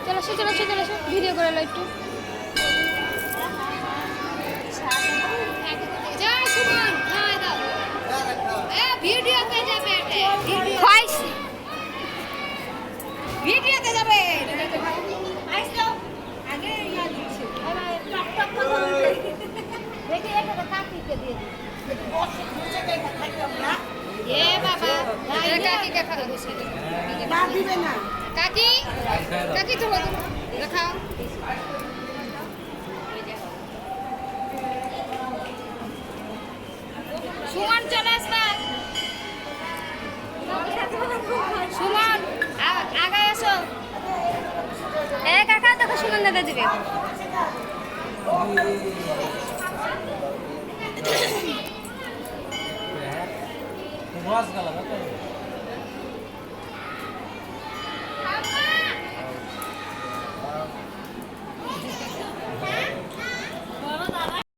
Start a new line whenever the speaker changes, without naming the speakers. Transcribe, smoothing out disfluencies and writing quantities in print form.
চলো চলে আসো ভিডিও করে লো একটু যা সুমন খাওয়া দাও ভিডিওতে যাবে খাইছি ভিডিওতে যাবে আইসো আগে ইয়া দিচ্ছি টক টক করে দেখে একটা কাকিকে দিয়ে দিই এ বাবা কাকিকে খাওয়া দিছে না দিবে না কাকি কাকি তুমি দেখাও সুমন চলে আসবে সুমন আগায় আসো এ কাকা তোকে সুমন দাদা দিবে
রস গলা